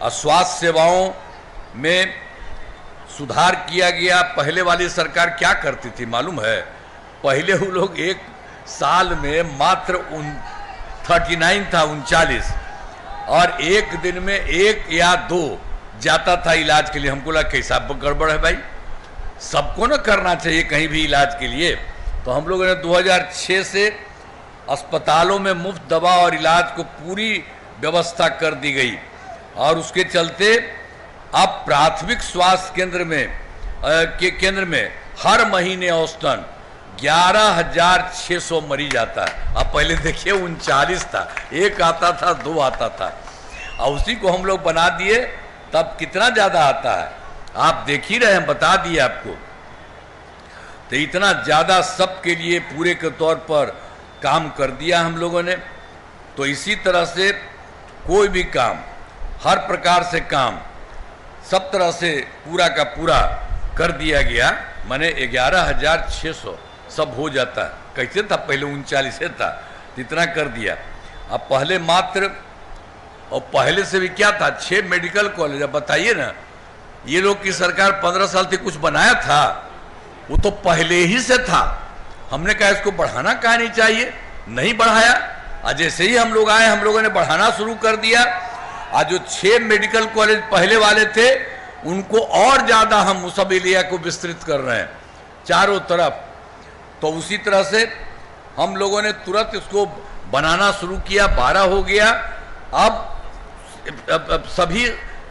और स्वास्थ्य सेवाओं में सुधार किया गया। पहले वाली सरकार क्या करती थी मालूम है? पहले वो लोग एक साल में मात्र 39 था 39, और एक दिन में 1 या 2 जाता था इलाज के लिए। हमको लगा कैसा गड़बड़ है भाई, सबको ना करना चाहिए कहीं भी इलाज के लिए। तो हम लोगों ने 2006 से अस्पतालों में मुफ्त दवा और इलाज को पूरी व्यवस्था कर दी गई, और उसके चलते अब प्राथमिक स्वास्थ्य केंद्र में हर महीने औसतन 11,600 मरीज आता है। अब पहले देखिए 39 था, 1 आता था 2 आता था, और उसी को हम लोग बना दिए, तब कितना ज़्यादा आता है आप देख ही रहे हैं, बता दिए आपको। तो इतना ज़्यादा सबके लिए पूरे के तौर पर काम कर दिया हम लोगों ने। तो इसी तरह से कोई भी काम, हर प्रकार से काम सब तरह से पूरा का पूरा कर दिया गया। माने 11,600 सब हो जाता है। कैसे था पहले 39 था, इतना कर दिया। अब पहले मात्र, और पहले से भी क्या था, 6 मेडिकल कॉलेज। अब बताइए ना, ये लोग की सरकार 15 साल से कुछ बनाया था? वो तो पहले ही से था। हमने कहा इसको बढ़ाना काहे नहीं चाहिए, नहीं बढ़ाया। आज जैसे ही हम लोग आए, हम लोगों ने बढ़ाना शुरू कर दिया। आज जो 6 मेडिकल कॉलेज पहले वाले थे, उनको और ज्यादा हम उस सब एरिया को विस्तृत कर रहे हैं चारों तरफ। तो उसी तरह से हम लोगों ने तुरंत इसको बनाना शुरू किया, 12 हो गया। अब सभी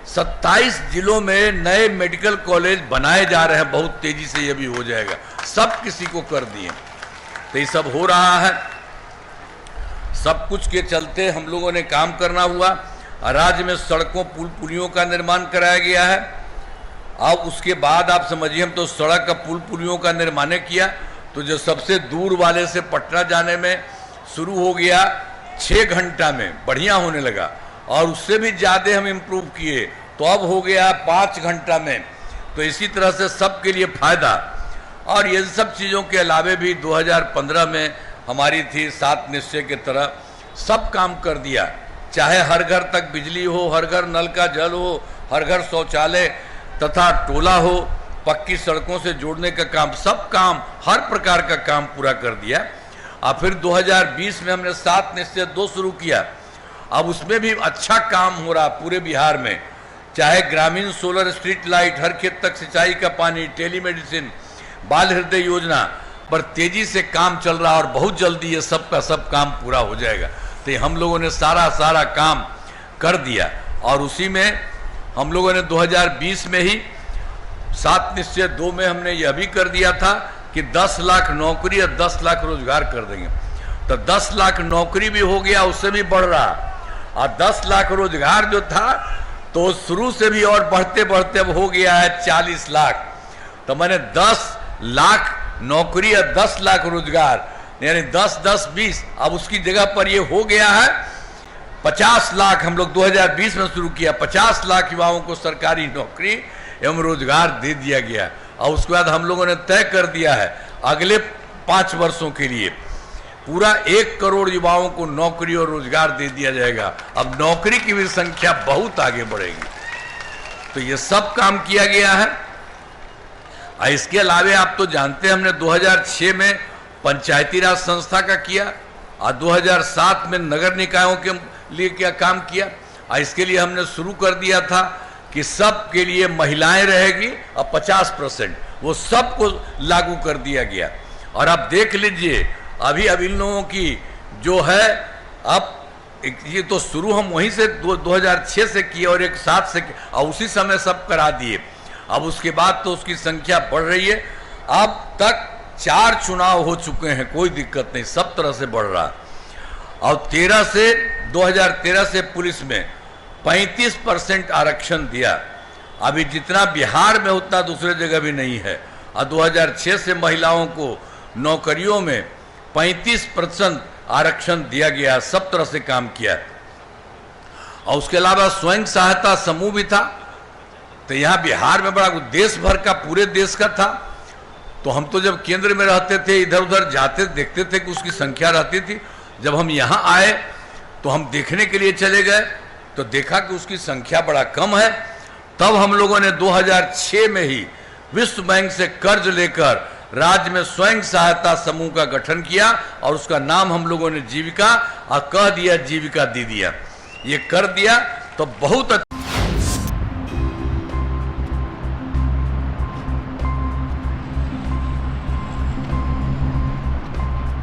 27 जिलों में नए मेडिकल कॉलेज बनाए जा रहे हैं, बहुत तेजी से ये भी हो जाएगा। सब किसी को कर दिए, तो ये सब हो रहा है। सब कुछ के चलते हम लोगों ने काम करना हुआ। राज्य में सड़कों पुल पुलियों का निर्माण कराया गया है। अब उसके बाद आप समझिए, हम तो सड़क का पुल पुलियों का निर्माण किया, तो जो सबसे दूर वाले से पटना जाने में शुरू हो गया 6 घंटा में, बढ़िया होने लगा। और उससे भी ज़्यादा हम इम्प्रूव किए, तो अब हो गया 5 घंटा में। तो इसी तरह से सबके लिए फायदा। और ये सब चीज़ों के अलावे भी 2015 में हमारी थी 7 निश्चय के तरह, सब काम कर दिया। चाहे हर घर तक बिजली हो, हर घर नल का जल हो, हर घर शौचालय तथा टोला हो, पक्की सड़कों से जोड़ने का काम, सब काम, हर प्रकार का काम पूरा कर दिया। और फिर 2020 में हमने 7 निश्चय 2 शुरू किया। अब उसमें भी अच्छा काम हो रहा पूरे बिहार में। चाहे ग्रामीण सोलर स्ट्रीट लाइट, हर खेत तक सिंचाई का पानी, टेलीमेडिसिन, बाल हृदय योजना पर तेजी से काम चल रहा, और बहुत जल्दी ये सब का सब काम पूरा हो जाएगा। तो हम लोगों ने सारा काम कर दिया। और उसी में हम लोगों ने 2020 में ही 7 निश्चय 2 में हमने यह भी कर दिया था कि 10 लाख नौकरी और 10 लाख रोजगार कर देंगे। तो 10 लाख नौकरी भी हो गया, उससे भी बढ़ रहा। और 10 लाख रोजगार जो था, तो शुरू से भी और बढ़ते बढ़ते अब हो गया है 40 लाख। तो मैंने 10 लाख नौकरी और 10 लाख रोजगार, यानी 10-10 20। अब उसकी जगह पर ये हो गया है 50 लाख। हम लोग 2020 में शुरू किया, 50 लाख युवाओं को सरकारी नौकरी एवं रोजगार दे दिया गया। और उसके बाद हम लोगों ने तय कर दिया है अगले 5 वर्षों के लिए पूरा 1 करोड़ युवाओं को नौकरी और रोजगार दे दिया जाएगा। अब नौकरी की भी संख्या बहुत आगे बढ़ेगी। तो ये सब काम किया गया है। और इसके अलावे आप तो जानते हैं, हमने 2006 में पंचायती राज संस्था का किया, और 2007 में नगर निकायों के लिए क्या काम किया। और इसके लिए हमने शुरू कर दिया था कि सब के लिए महिलाएं रहेगी, और 50% वो सबको लागू कर दिया गया। और अब देख लीजिए, अभी अब इन लोगों की जो है, अब ये तो शुरू हम वहीं से 2006 से किए, और एक 7 से किए, और उसी समय सब करा दिए। अब उसके बाद तो उसकी संख्या बढ़ रही है। अब तक 4 चुनाव हो चुके हैं, कोई दिक्कत नहीं, सब तरह से बढ़ रहा। और 2013 से पुलिस में 35% आरक्षण दिया। अभी जितना बिहार में उतना दूसरे जगह भी नहीं है। और 2006 से महिलाओं को नौकरियों में 35% आरक्षण दिया गया, सब तरह से काम किया। और उसके अलावा स्वयं सहायता समूह भी था। तो यहाँ बिहार में बड़ा देश भर का, पूरे देश का था। तो हम तो जब केंद्र में रहते थे, इधर उधर जाते देखते थे कि उसकी संख्या रहती थी। जब हम यहाँ आए तो हम देखने के लिए चले गए, तो देखा कि उसकी संख्या बड़ा कम है। तब हम लोगों ने 2006 में ही विश्व बैंक से कर्ज लेकर राज्य में स्वयं सहायता समूह का गठन किया और उसका नाम हम लोगों ने जीविका और कह दिया जीविका दीदियां। ये कर दिया तो बहुत